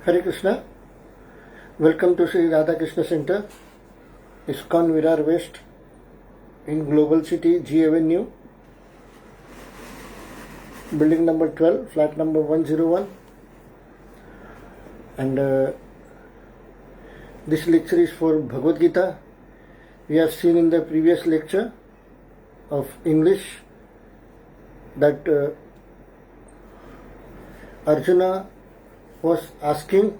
Hare Krishna. Welcome to Sri Radha Krishna Center, ISKCON Virar West in Global City, G Avenue, building number 12, flat number 101. And this lecture is for Bhagavad Gita. We have seen in the previous lecture of English that Arjuna was asking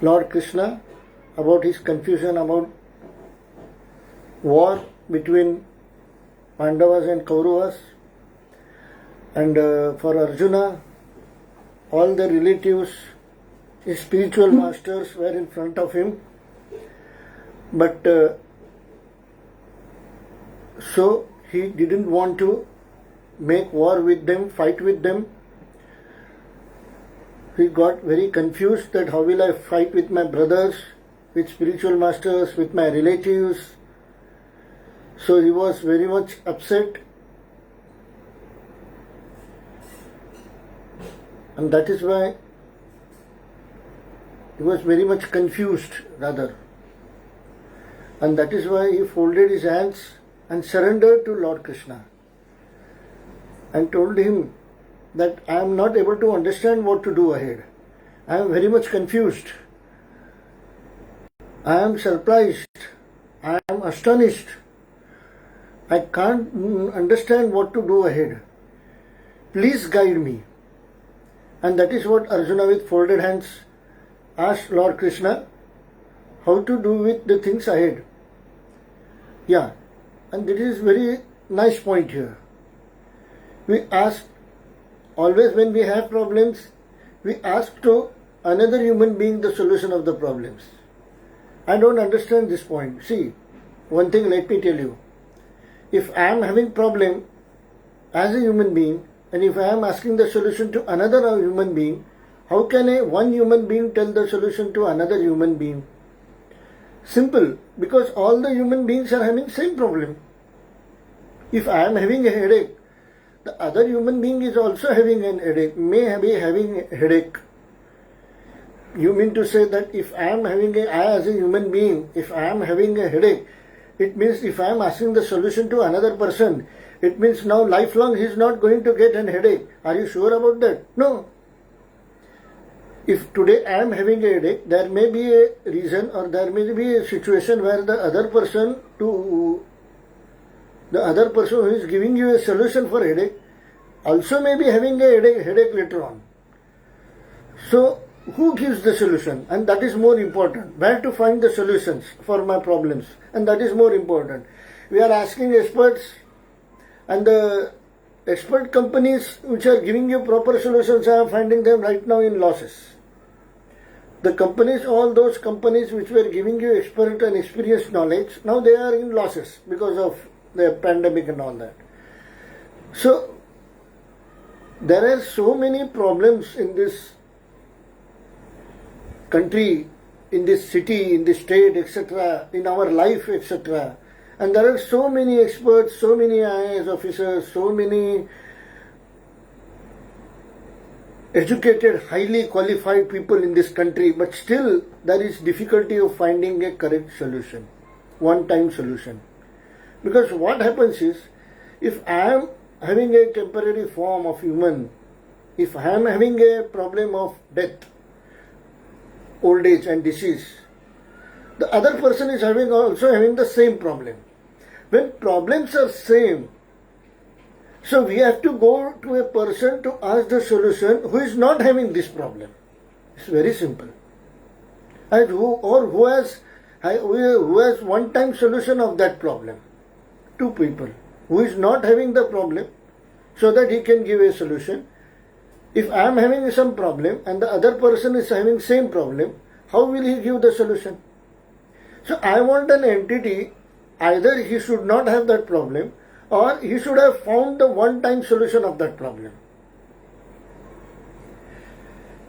Lord Krishna about his confusion about war between Pandavas and Kauravas, and for Arjuna all the relatives, his spiritual masters were in front of him, but so he didn't want to make war with them, fight with them. He got very confused that how will I fight with my brothers, with spiritual masters, with my relatives. So he was very much upset, and that is why he was very much confused rather, and that is why he folded his hands and surrendered to Lord Krishna and told him that I am not able to understand what to do ahead. I am very much confused. I am surprised. I am astonished. I can't understand what to do ahead. Please guide me. And that is what Arjuna with folded hands asked Lord Krishna how to do with the things ahead. Yeah, and this is very nice point here. We ask, always when we have problems, we ask to another human being the solution of the problems. I don't understand this point. See, one thing let me tell you. If I am having problem as a human being, and if I am asking the solution to another human being, how can one human being tell the solution to another human being? Simple, because all the human beings are having same problem. If I am having a headache, the other human being is also having an headache, may be having a headache. You mean to say that if I am having I as a human being, if I am having a headache, it means if I am asking the solution to another person, it means now lifelong he is not going to get an headache. Are you sure about that? No. If today I am having a headache, there may be a reason or there may be a situation where the other person who is giving you a solution for headache also may be having a headache later on. So who gives the solution? And that is more important. Where to find the solutions for my problems? And that is more important. We are asking experts, and the expert companies which are giving you proper solutions, I am finding them right now in losses. The companies, all those companies which were giving you expert and experienced knowledge, now they are in losses because of the pandemic and all that. So there are so many problems in this country, in this city, in this state, etc., in our life, etc. And there are so many experts, so many IAS officers, so many educated, highly qualified people in this country, but still there is difficulty of finding a correct solution, one-time solution. Because what happens is, if I am having a temporary form of human, if I am having a problem of death, old age and disease, the other person is also having the same problem. When problems are same, so we have to go to a person to ask the solution who is not having this problem. It's very simple. And who has one-time solution of that problem. Two people who is not having the problem, so that he can give a solution. If I am having some problem and the other person is having same problem, how will he give the solution? So I want an entity, either he should not have that problem or he should have found the one-time solution of that problem.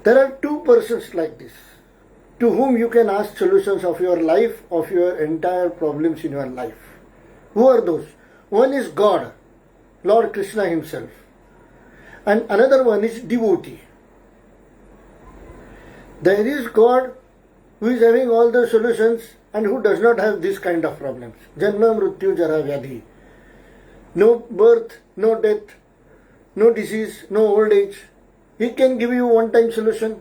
There are two persons like this, to whom you can ask solutions of your life, of your entire problems in your life. Who are those? One is God, Lord Krishna himself. And another one is devotee. There is God who is having all the solutions and who does not have this kind of problems. Janma, Mrityu, Jara, Vyadhi. No birth, no death, no disease, no old age. He can give you one-time solution.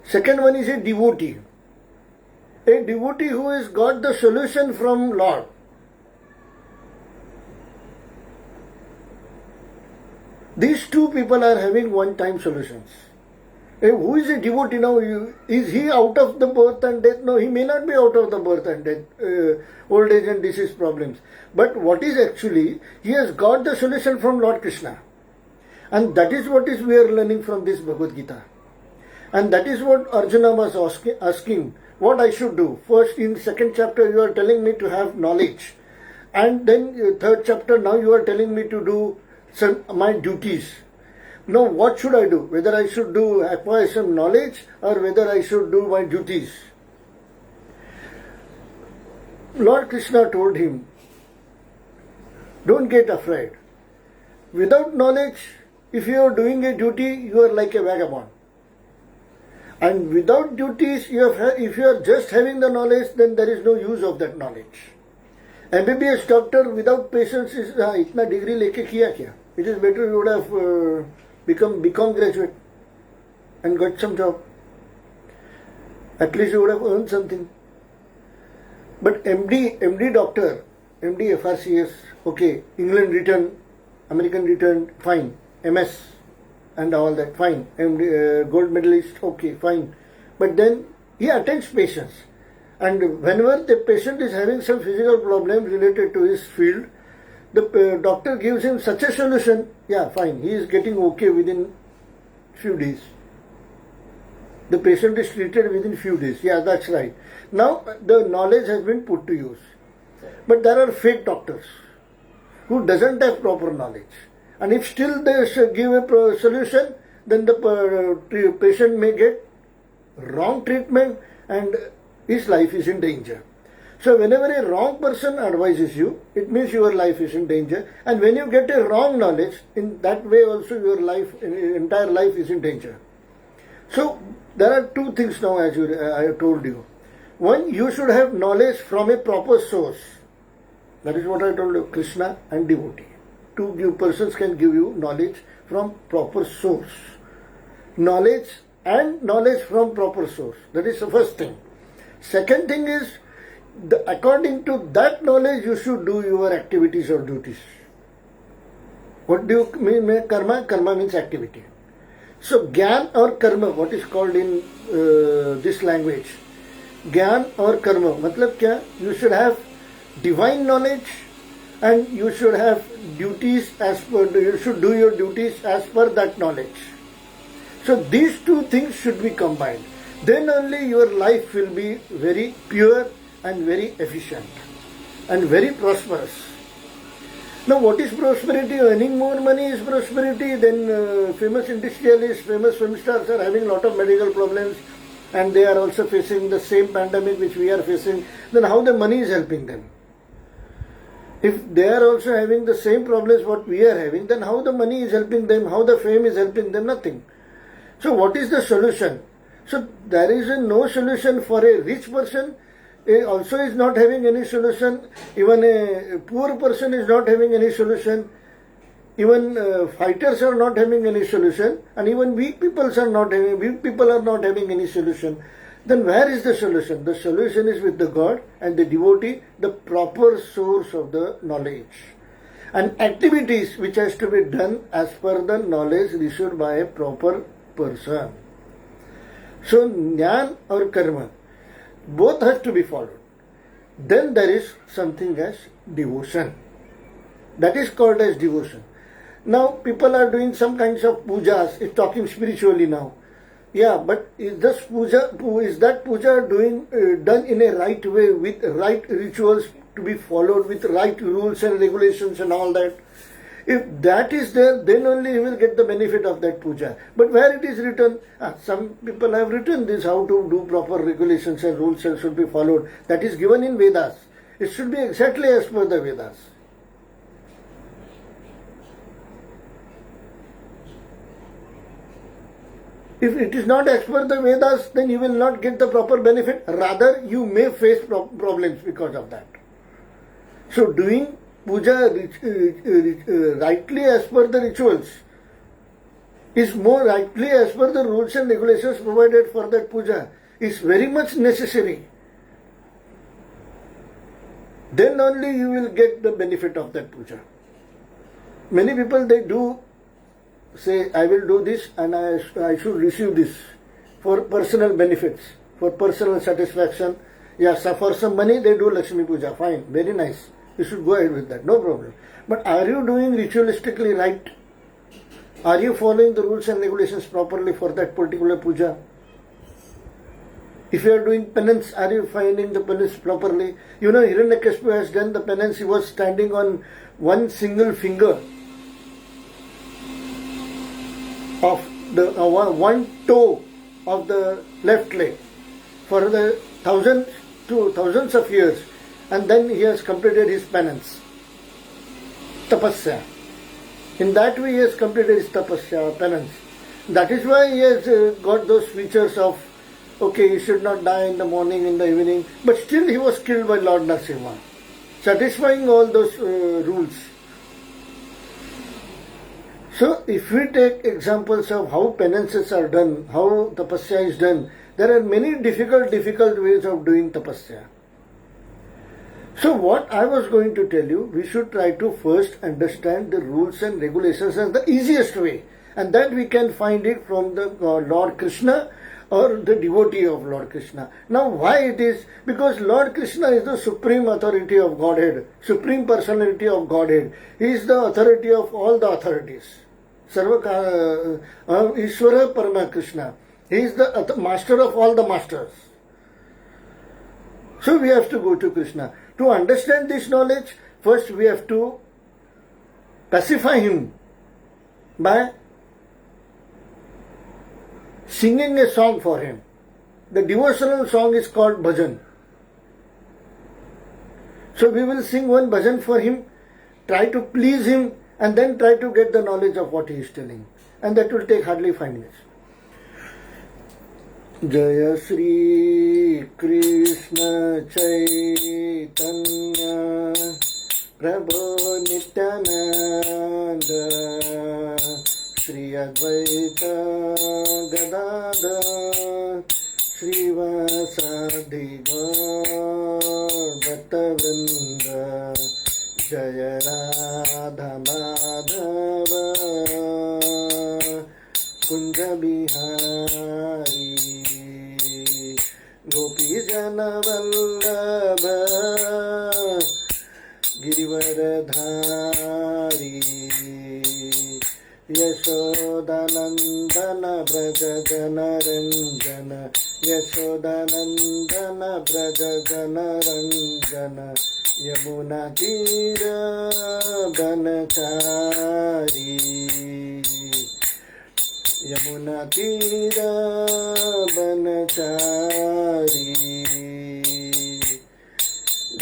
Second one is a devotee. A devotee who has got the solution from Lord. These two people are having one-time solutions. Who is a devotee now? Is he out of the birth and death? No, he may not be out of the birth and death, old age and disease problems. But what is actually, he has got the solution from Lord Krishna. And that is what is we are learning from this Bhagavad Gita. And that is what Arjuna was asking, what I should do. First, in second chapter, you are telling me to have knowledge. And then third chapter, now you are telling me to do my duties. Now, what should I do? Whether I should acquire some knowledge or whether I should do my duties. Lord Krishna told him, don't get afraid. Without knowledge, if you are doing a duty, you are like a vagabond. And without duties, if you are just having the knowledge, then there is no use of that knowledge. MBBS doctor without patience is, itna degree leke kiya kya? It is better you would have become BCom graduate and got some job. At least you would have earned something. But MD doctor, MD FRCS, okay, England written, American written, fine. MS and all that, fine. MD, gold medalist, okay, fine. But then he attends patients. And whenever the patient is having some physical problem related to his field, the doctor gives him such a solution, yeah, fine, he is getting okay within few days. The patient is treated within few days. Yeah, that's right. Now the knowledge has been put to use. But there are fake doctors who doesn't have proper knowledge. And if still they give a solution, then the patient may get wrong treatment and his life is in danger. So whenever a wrong person advises you, it means your life is in danger. And when you get a wrong knowledge, in that way also your entire life is in danger. So there are two things now, as I told you. One, you should have knowledge from a proper source. That is what I told you, Krishna and devotee. Two persons can give you knowledge from proper source. Knowledge and knowledge from proper source. That is the first thing. Second thing is, according to that knowledge, you should do your activities or duties. What do you mean karma? Karma means activity. So, Gyan or karma, what is called in this language? Gyan or karma, matlab kya? You should have divine knowledge and you should have duties you should do your duties as per that knowledge. So, these two things should be combined. Then only your life will be very pure and very efficient and very prosperous. Now, what is prosperity? Earning more money is prosperity. Then famous industrialists, famous film stars are having a lot of medical problems and they are also facing the same pandemic which we are facing. Then how the money is helping them? If they are also having the same problems what we are having, then how the money is helping them? How the fame is helping them? Nothing. So what is the solution? So there is no solution for a rich person. Also is not having any solution. Even a poor person is not having any solution. Even fighters are not having any solution. And even weak people are not having any solution. Then where is the solution? The solution is with the God and the devotee, the proper source of the knowledge. And activities which has to be done as per the knowledge received by a proper person. So, Jnana or Karma, both have to be followed. Then there is something as devotion. That is called as devotion. Now, people are doing some kinds of pujas, it's talking spiritually now. Yeah, but is that puja done in a right way with right rituals to be followed with right rules and regulations and all that? If that is there, then only you will get the benefit of that puja. But where it is written, some people have written this, how to do proper regulations and rules and should be followed. That is given in Vedas. It should be exactly as per the Vedas. If it is not as per the Vedas, then you will not get the proper benefit. Rather, you may face problems because of that. So, doing puja rightly as per the rituals is more rightly as per the rules and regulations provided for that puja is very much necessary. Then only you will get the benefit of that puja. Many people, they do say, I will do this and I should receive this for personal benefits, for personal satisfaction. Yeah, so for some money they do Lakshmi Puja. Fine, very nice. You should go ahead with that, no problem. But are you doing ritualistically right? Are you following the rules and regulations properly for that particular puja? If you are doing penance, are you finding the penance properly? You know, Hiranyakashipu has done the penance. He was standing on one single finger of the one toe of the left leg for the thousands of years, and then he has completed his penance, tapasya. In that way he has completed his tapasya, penance. That is why he has got those features of, okay, you should not die in the morning, in the evening, but still he was killed by Lord Narasimha, satisfying all those rules. So, if we take examples of how penances are done, how tapasya is done, there are many difficult ways of doing tapasya. So, what I was going to tell you, we should try to first understand the rules and regulations and the easiest way, and that we can find it from the Lord Krishna or the devotee of Lord Krishna. Now, why it is? Because Lord Krishna is the supreme authority of Godhead, supreme personality of Godhead. He is the authority of all the authorities. Ishvara Parama Krishna. He is the master of all the masters. So we have to go to Krishna. To understand this knowledge, first we have to pacify him by singing a song for him. The devotional song is called bhajan. So we will sing one bhajan for him, try to please him, and then try to get the knowledge of what he is telling. And that will take hardly 5 minutes. Jaya Shri Krishna Chaitanya Prabhu Nityananda Shri Advaita Gadadhar Srivasadi Gaur Bhaktavrinda Jaya Radha Madhava Kunja Bihari Gopi Jana Vallabha Girivaradhari Yashodanandana Braja Jana Ranjana Yashodanandana Braja Jana Ranjana Yamuna Tira Banachari Yamuna Tira Banachari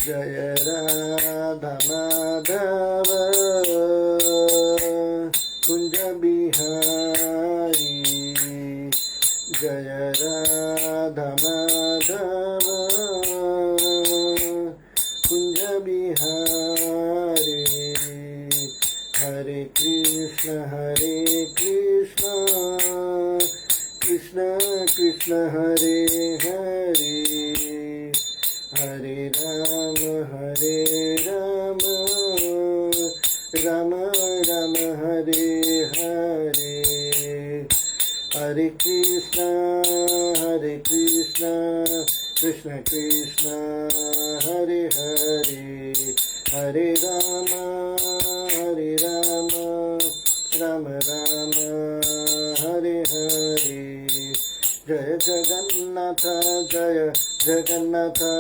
Jaya Radha Madhava Kunja Bihari Jaya Radha Madhava Kunja Bihari Hare Krishna Krishna Krishna Hare Hare Hare Rama Rama Rama Hare Hare Hare Krishna Krishna Krishna Hare Hare Hare Rama Rama Rama Hare Hare Jaya Jagannatha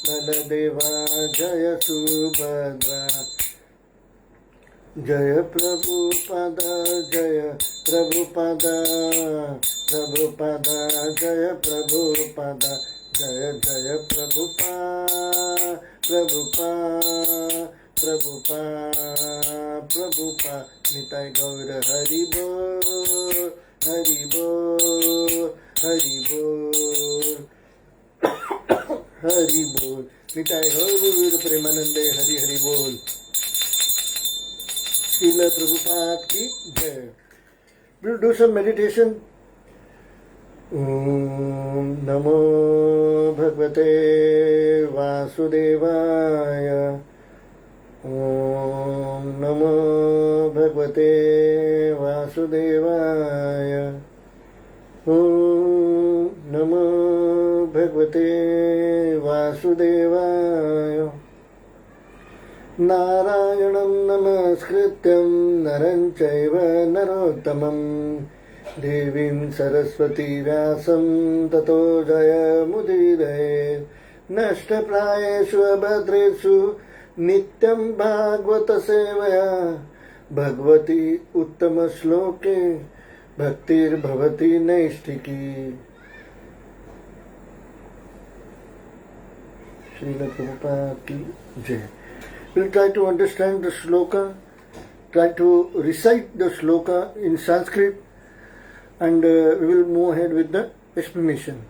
Baladeva Jaya Subhadra Jaya Prabhupada Jaya Prabhupada Jaya Prabhupada Jaya Jaya Prabhupada Nitai Gaur Hari Bol Hari Bol, Hari Bol, Hari Bol. Nitai Gaur Premanande, Hari Hari Bol. Srila Prabhupada ki Jai. We'll do some meditation. Om Namo Bhagavate Vasudevaya. Om Namo Bhagavate Vasudevaya. Om Namo Bhagavate Vasudevaya. Narayanam Namaskrityam Naram Chaiva Narottamam Devim Saraswati Vyasam Tato Jaya Mudiraye Nashtaprayeshu Abhadreshu Nityam Bhagavata Sevaya Bhagavati Uttama Shloke Bhaktir Bhavati Naistiki. Srila Prabhupada ki Jai. We'll try to understand the shloka, try to recite the shloka in Sanskrit, and we will move ahead with the explanation.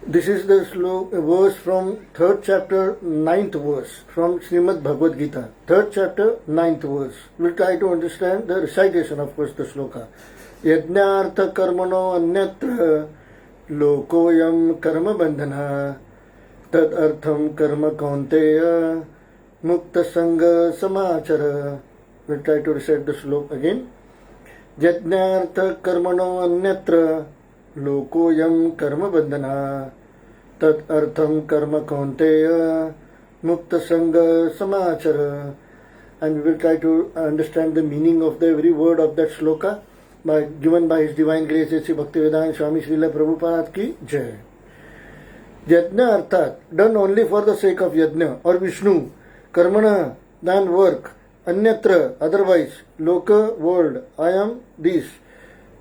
This is the verse from 3rd chapter, 9th verse from Srimad Bhagavad Gita. 3rd chapter, 9th verse. We'll try to understand the recitation, of course, the shloka. Yajnartha karmano anyatra lokoyam karma bandhana tad artham karma kaunteya mukta sangha samachara. We'll try to recite the shloka again. Yajnartha karmano anyatra lokoyam karma bandhana tad artham karma kaunteya mukta sangha samachara. And we will try to understand the meaning of the every word of that shloka given by His Divine Grace Sri Bhaktivedanta Swami Srila Prabhupada ki Jai. Yajna arthat, done only for the sake of Yajna or Vishnu, karmana, than work, anyatra, otherwise, loka, world, I am this,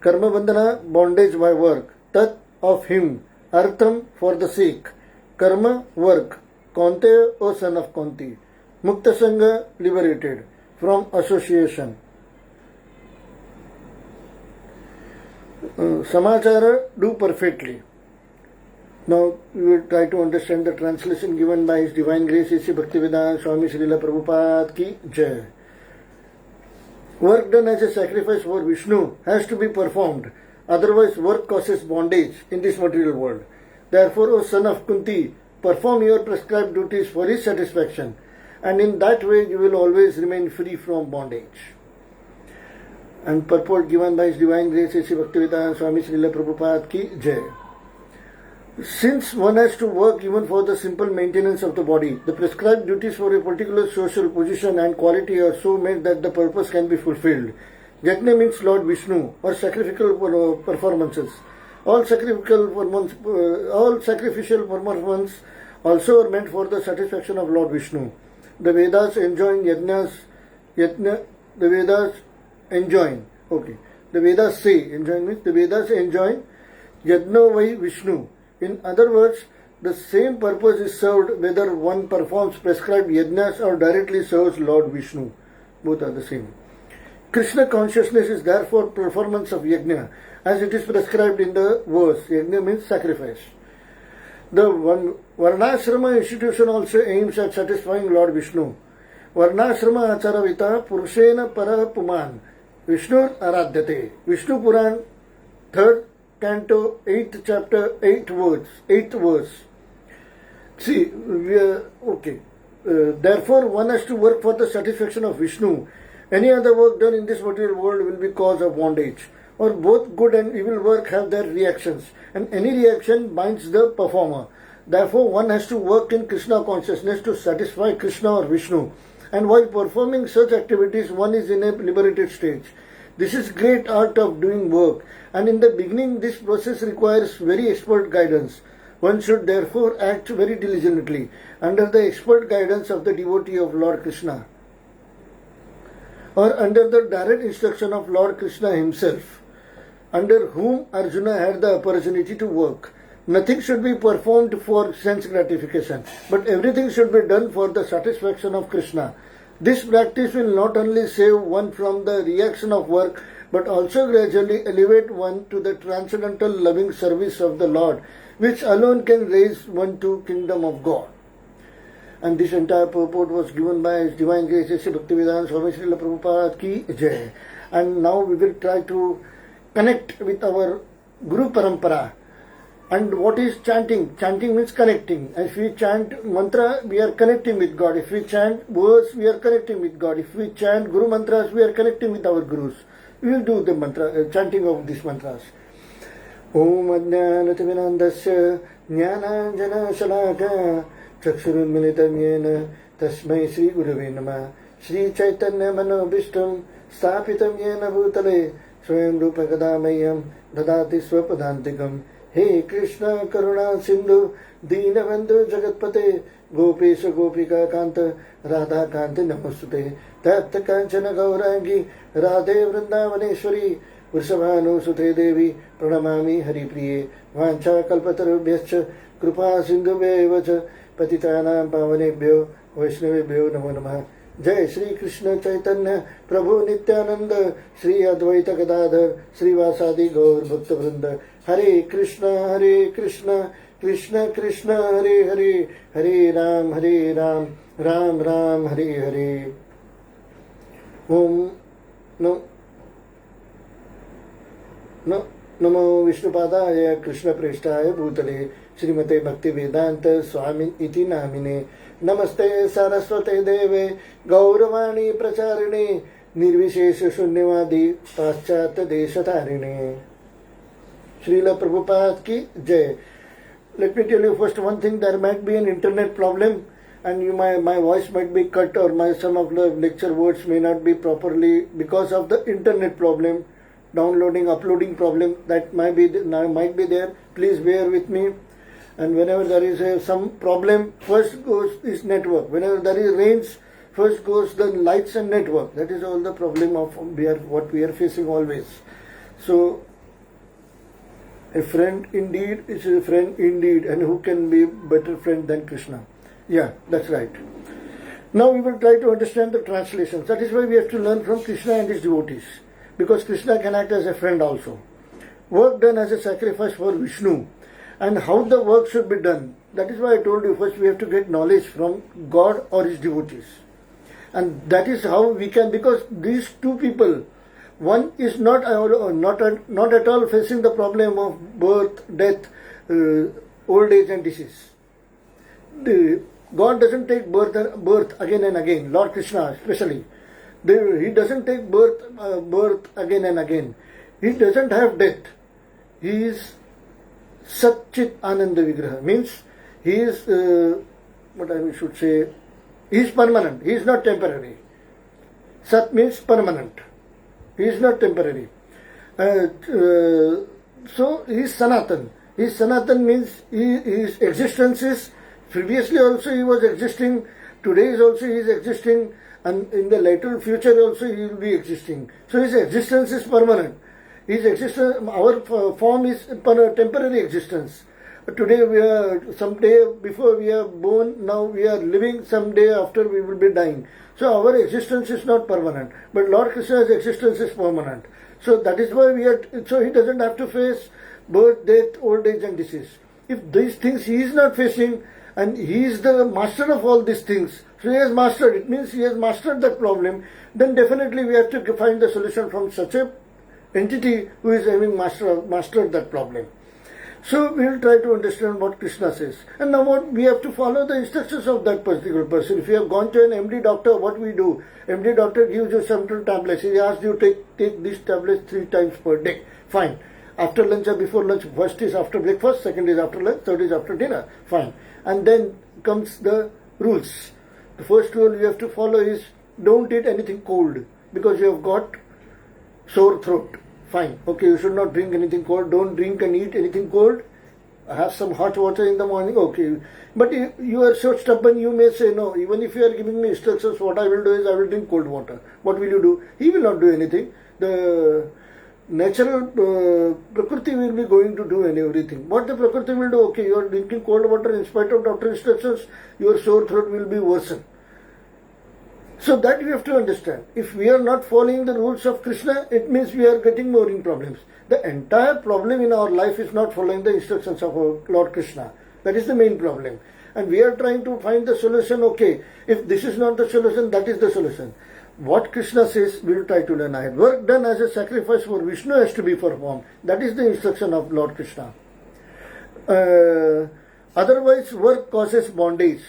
karma bandhana, bondage by work, tat, of him, artham, for the sake, karma, work, kaunteya, O son of Kunti, mukta sangha, liberated from association. Samachara, do perfectly. Now we will try to understand the translation given by His Divine Grace Sri Bhaktivedanta Swami Srila Prabhupada ki Jai. Work done as a sacrifice for Vishnu has to be performed, otherwise work causes bondage in this material world. Therefore, O son of Kunti, perform your prescribed duties for his satisfaction, and in that way you will always remain free from bondage. And purport given by His Divine Grace Sri Bhaktivedanta Swami Srila Prabhupada ki Jai. Since one has to work even for the simple maintenance of the body, the prescribed duties for a particular social position and quality are so made that the purpose can be fulfilled. Yajna means Lord Vishnu or sacrificial performances. All sacrificial performances also are meant for the satisfaction of Lord Vishnu. The Vedas enjoin yajnas. The Vedas enjoin. Okay. The Vedas say enjoin means the Vedas enjoin yajna vai Vishnu. In other words, the same purpose is served whether one performs prescribed yajnas or directly serves Lord Vishnu. Both are the same. Krishna consciousness is therefore performance of yajna, as it is prescribed in the verse. Yajna means sacrifice. The Varnashrama institution also aims at satisfying Lord Vishnu. Varnashrama acharavita purushena para puman Vishnu aradhyate. Vishnu Puran, 3rd Canto, 8th chapter, 8th verse. See, therefore, one has to work for the satisfaction of Vishnu. Any other work done in this material world will be cause of bondage. Or both good and evil work have their reactions, and any reaction binds the performer. Therefore, one has to work in Krishna consciousness to satisfy Krishna or Vishnu. And while performing such activities, one is in a liberated stage. This is great art of doing work, and in the beginning this process requires very expert guidance. One should therefore act very diligently under the expert guidance of the devotee of Lord Krishna, or under the direct instruction of Lord Krishna himself, under whom Arjuna had the opportunity to work. Nothing should be performed for sense gratification, but everything should be done for the satisfaction of Krishna. This practice will not only save one from the reaction of work but also gradually elevate one to the transcendental loving service of the Lord, which alone can raise one to kingdom of God. And this entire purport was given by His Divine Grace Sri Bhaktivedanta Swami Srila Prabhupada ki jai. And now we will try to connect with our Guru Parampara. And what is chanting? Chanting means connecting. If we chant mantra, we are connecting with God. If we chant words, we are connecting with God. If we chant Guru mantras, we are connecting with our Gurus. We will do the mantra, chanting of these mantras. Om Ajnanatiminandasya Jnananjana Shalaka Chakshurunmilitam Yena Tasmai Sri Gurave Namah Sri Chaitanya Manobishtam Sthapitam Yena Bhutale Swayam Rupa Kadamayam Dadati Swapadantikam. He Krishna Karuna Sindhu Deenabandhu Jagatpate Gopesha Gopika Kanta Radha Kanti Namostute Tapta Kanchana Gaurangi Radhe Vrindavaneshwari Vrishabhanu Sute Devi Pranamami Haripriye Vancha Kalpatarubhyascha Krupa Sindhubevacha Patitanam Pavanebhyo Vaishnavebhyo Namo Namaha. Jai Shri Krishna Chaitanya Prabhu Nityananda Shri Advaita Gadadhar Shri Vasadi Gaur Bhakta Vrinda. Hare Krishna Krishna Krishna Hare Hare Hare Ram Ram Ram Hare Hare. Om Namo Vishnupadaya Krishna Preshtaya Bhutale Srimate Bhaktivedanta Swami Iti Namine Namaste Saraswate Deve Gauravani Pracharine Nirvishesha Shunyavadi Paschata Deshatarine. Srila Prabhupada ki jai. Let me tell you first one thing, there might be an internet problem and my voice might be cut or some of the lecture words may not be properly because of the internet problem, downloading, uploading problem that might be there. Please bear with me. And whenever there is some problem, first goes is network. Whenever there is rains, first goes the lights and network. That is all the problem of what we are facing always. So a friend indeed is a friend indeed, and who can be better friend than Krishna? Yeah, that's right. Now we will try to understand the translations. That is why we have to learn from Krishna and his devotees, because Krishna can act as a friend also. Work done as a sacrifice for Vishnu, and how the work should be done. That is why I told you first we have to get knowledge from God or his devotees. And that is how we can, because these two people, one is not at all facing the problem of birth, death, old age and disease. God doesn't take birth again and again. Lord Krishna especially, he doesn't take birth again and again. He doesn't have death. He is Satchit Ananda Vigraha. Means he is what I should say. He is permanent. He is not temporary. Sat means permanent. He is not temporary. So he is Sanatan. Sanatan means his existence is, previously also he was existing, today is also he is existing, and in the later future also he will be existing. So his existence is permanent. His existence, our form is temporary existence. Today we are, someday before we are born, now we are living, someday after we will be dying. So our existence is not permanent, but Lord Krishna's existence is permanent. So that is why so he doesn't have to face birth, death, old age and disease. If these things he is not facing, and he is the master of all these things, so he has mastered, it means he has mastered that problem, then definitely we have to find the solution from such a entity who is having mastered that problem. So we will try to understand what Krishna says. And now we have to follow the instructions of that particular person. If you have gone to an MD doctor, what we do? MD doctor gives you some tablets. He asks you to take these tablets 3 times per day. Fine. After lunch or before lunch, first is after breakfast, second is after lunch, third is after dinner. Fine. And then comes the rules. The first rule you have to follow is don't eat anything cold because you have got sore throat. Fine. Okay, you should not drink anything cold. Don't drink and eat anything cold. Have some hot water in the morning. Okay. But if you are so stubborn, you may say no. Even if you are giving me instructions, what I will do is I will drink cold water. What will you do? He will not do anything. The natural Prakriti will be going to do everything. What the Prakriti will do? Okay, you are drinking cold water in spite of doctor instructions, your sore throat will be worsened. So that we have to understand. If we are not following the rules of Krishna, it means we are getting more in problems. The entire problem in our life is not following the instructions of our Lord Krishna. That is the main problem. And we are trying to find the solution. Okay, if this is not the solution, that is the solution. What Krishna says, we will try to learn ahead. Work done as a sacrifice for Vishnu has to be performed. That is the instruction of Lord Krishna. Otherwise, work causes bondage.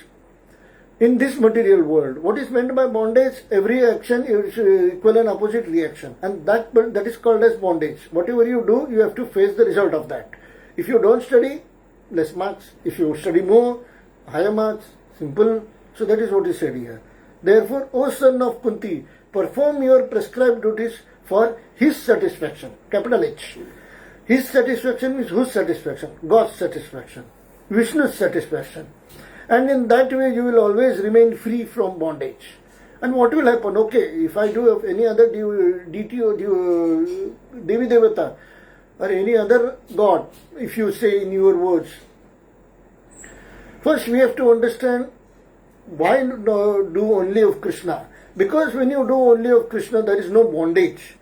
In this material world, what is meant by bondage? Every action is equal and opposite reaction, and that is called as bondage. Whatever you do, you have to face the result of that. If you don't study, less marks. If you study more, higher marks. Simple. So that is what is said here. Therefore, O son of Kunti, perform your prescribed duties for his satisfaction. Capital H. His satisfaction is whose satisfaction? God's satisfaction. Vishnu's satisfaction. And in that way you will always remain free from bondage. And what will happen? Okay, if I do any other deity or Devi Devata or any other god, if you say in your words, first we have to understand why do only of Krishna. Because when you do only of Krishna, there is no bondage.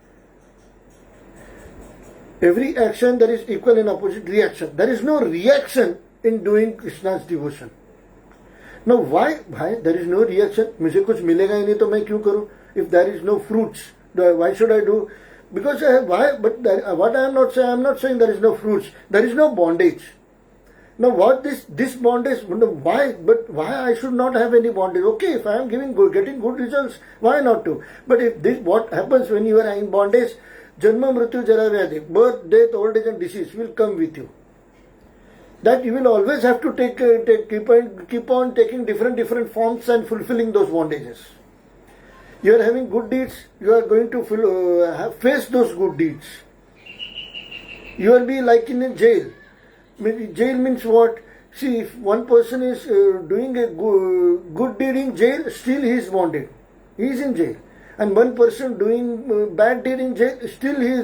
Every action there is equal and opposite reaction. There is no reaction in doing Krishna's devotion. Now why there is no reaction? मुझे कुछ मिलेगा ही नहीं तो मैं क्यों करूं? If there is no fruits, why should I do? Because what I am not saying there is no fruits. There is no bondage. Now what this bondage? Why I should not have any bondage? Okay, if I am getting good results, why not to? But if this, what happens when you are in bondage? Janma, Mrityu, Jara, Vyadhi, birth, death, old age and disease will come with you. That you will always have to keep on taking different forms and fulfilling those bondages. You are having good deeds, you are going to face those good deeds. You will be like in a jail. Jail means what? See, if one person is doing a good deed in jail, still he is bonded. He is in jail. And one person doing bad deed in jail, still he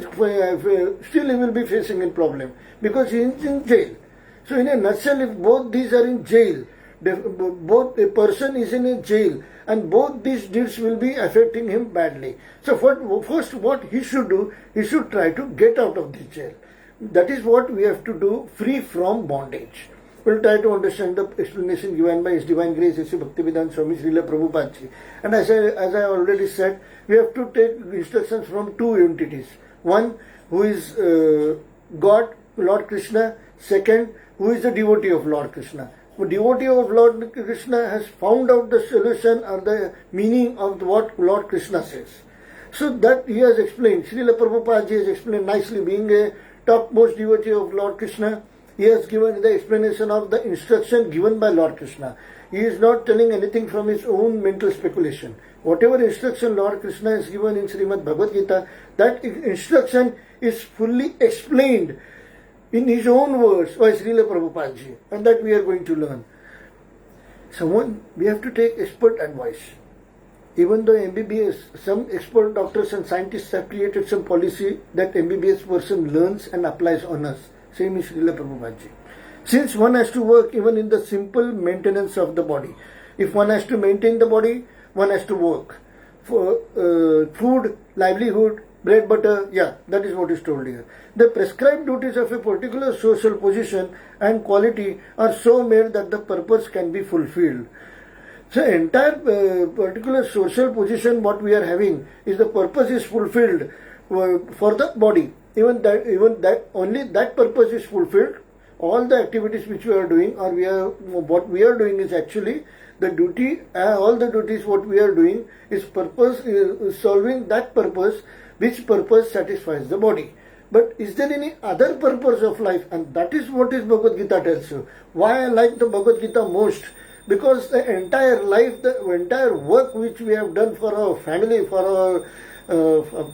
will be facing a problem because he is in jail. So in a nutshell, if both these are in jail, both a person is in a jail and both these deeds will be affecting him badly. So first what he should do, he should try to get out of this jail. That is what we have to do, free from bondage. We'll try to understand the explanation given by His Divine Grace, Sri Bhaktivedanta Swami Srila Prabhupada Ji. And as I already said, we have to take instructions from two entities. One, who is God, Lord Krishna. Second, who is the devotee of Lord Krishna. The devotee of Lord Krishna has found out the solution or the meaning of what Lord Krishna says. So that he has explained. Srila Prabhupada Ji has explained nicely, being a topmost devotee of Lord Krishna. He has given the explanation of the instruction given by Lord Krishna. He is not telling anything from his own mental speculation. Whatever instruction Lord Krishna has given in Srimad Bhagavad Gita, that instruction is fully explained in his own words by Srila Prabhupada Ji, and that we are going to learn. We have to take expert advice. Even though MBBS, some expert doctors and scientists have created some policy that MBBS person learns and applies on us. Same is Srila Prabhupada Ji. Since one has to work even in the simple maintenance of the body. If one has to maintain the body, one has to work. For food, livelihood, bread, butter, that is what is told here. The prescribed duties of a particular social position and quality are so made that the purpose can be fulfilled. So entire particular social position what we are having is the purpose is fulfilled for the body. Even that only that purpose is fulfilled. All the activities which we are doing what we are doing is actually the duty. All the duties what we are doing is solving that purpose. Which purpose satisfies the body. But is there any other purpose of life? And that is what is Bhagavad Gita tells you. Why I like the Bhagavad Gita most? Because the entire life, the entire work which we have done for our family, for our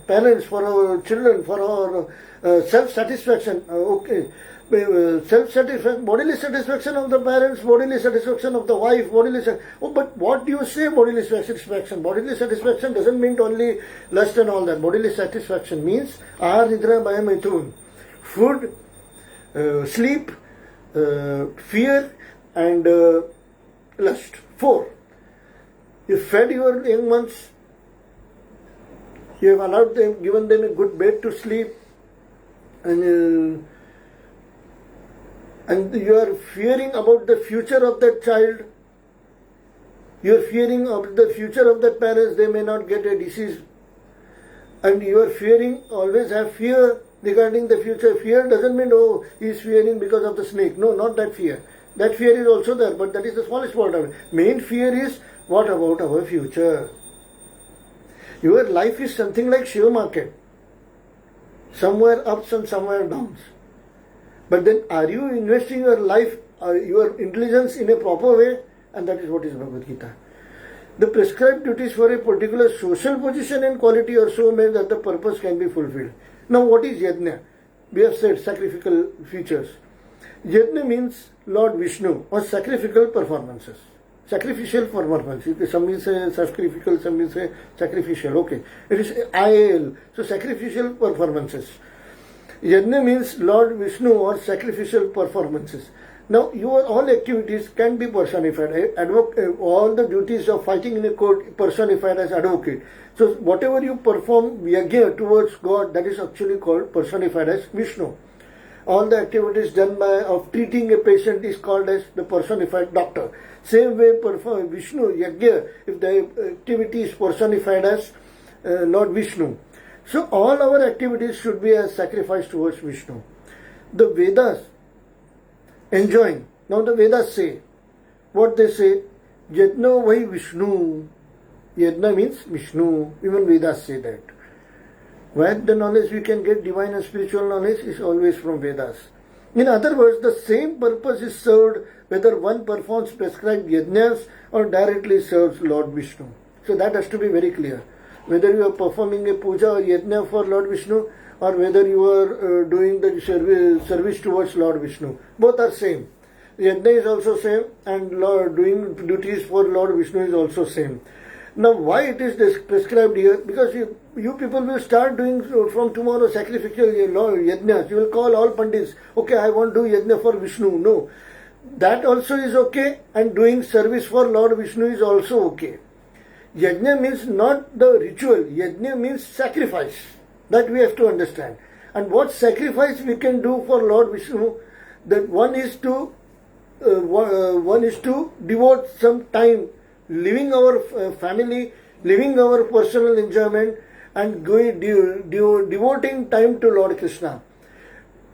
parents, for our children, for our self-satisfaction, self-satisfaction, bodily satisfaction of the parents, bodily satisfaction of the wife, but what do you say bodily satisfaction? Bodily satisfaction doesn't mean only lust and all that. Bodily satisfaction means ahar, nidra, bhaya, maithun, food, sleep, fear and lust. 4. You fed your young ones. You have allowed them, given them a good bed to sleep, and you are fearing about the future of that child. You are fearing of the future of that parents. They may not get a disease, and you are fearing. Always have fear regarding the future. Fear doesn't mean, oh, he is fearing because of the snake. No, not that fear. That fear is also there, but that is the smallest part of it. Main fear is, what about our future? Your life is something like share market. Somewhere ups and somewhere downs. But then are you investing your life, your intelligence in a proper way? And that is what is Bhagavad Gita. The prescribed duties for a particular social position and quality are so made that the purpose can be fulfilled. Now what is Yajna? We have said sacrificial features. Yajna means Lord Vishnu, or sacrificial performances. Sacrificial performance. Some will say sacrificial, some will say sacrificial. Okay. It is IAL. So sacrificial performances. Yajna means Lord Vishnu or sacrificial performances. Now your all activities can be personified. All the duties of fighting in a court personified as advocate. So whatever you perform yajna towards God, that is actually called personified as Vishnu. All the activities done of treating a patient is called as the personified doctor. Same way Vishnu, Yajna, if the activity is personified as Lord Vishnu. So all our activities should be as sacrifice towards Vishnu. The Vedas enjoin. Now the Vedas say, what they say, Yajna vai Vishnu. Yajna means Vishnu. Even Vedas say that. Where the knowledge we can get, divine and spiritual knowledge, is always from Vedas. In other words, the same purpose is served whether one performs prescribed yajnas or directly serves Lord Vishnu. So that has to be very clear. Whether you are performing a puja or yajna for Lord Vishnu, or whether you are doing the service towards Lord Vishnu, both are same. Yajna is also same, and doing duties for Lord Vishnu is also same. Now, why it is prescribed here? Because you people will start doing from tomorrow sacrificial yajnas. You will call all pandits, okay, I want to do yajna for Vishnu. No. That also is okay, and doing service for Lord Vishnu is also okay. Yajna means not the ritual. Yajna means sacrifice. That we have to understand. And what sacrifice we can do for Lord Vishnu? That one is to devote some time, living our family, living our personal enjoyment, and devoting time to Lord Krishna.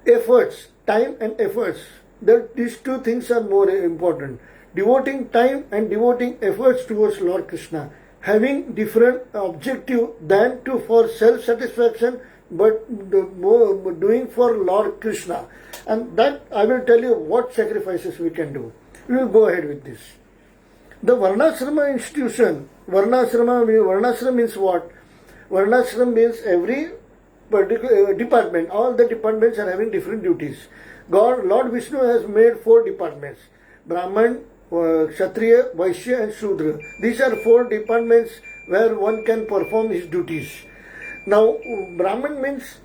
Efforts, time and efforts. These two things are more important. Devoting time and devoting efforts towards Lord Krishna. Having different objective than for self-satisfaction, but doing for Lord Krishna. And that I will tell you what sacrifices we can do. We will go ahead with this. The Varnasrama institution, Varnasrama means what? Varnasrama means every particular department, all the departments are having different duties. Lord Vishnu has made 4 departments: Brahman, Kshatriya, Vaishya and Shudra. These are 4 departments where one can perform his duties. Now, Brahman means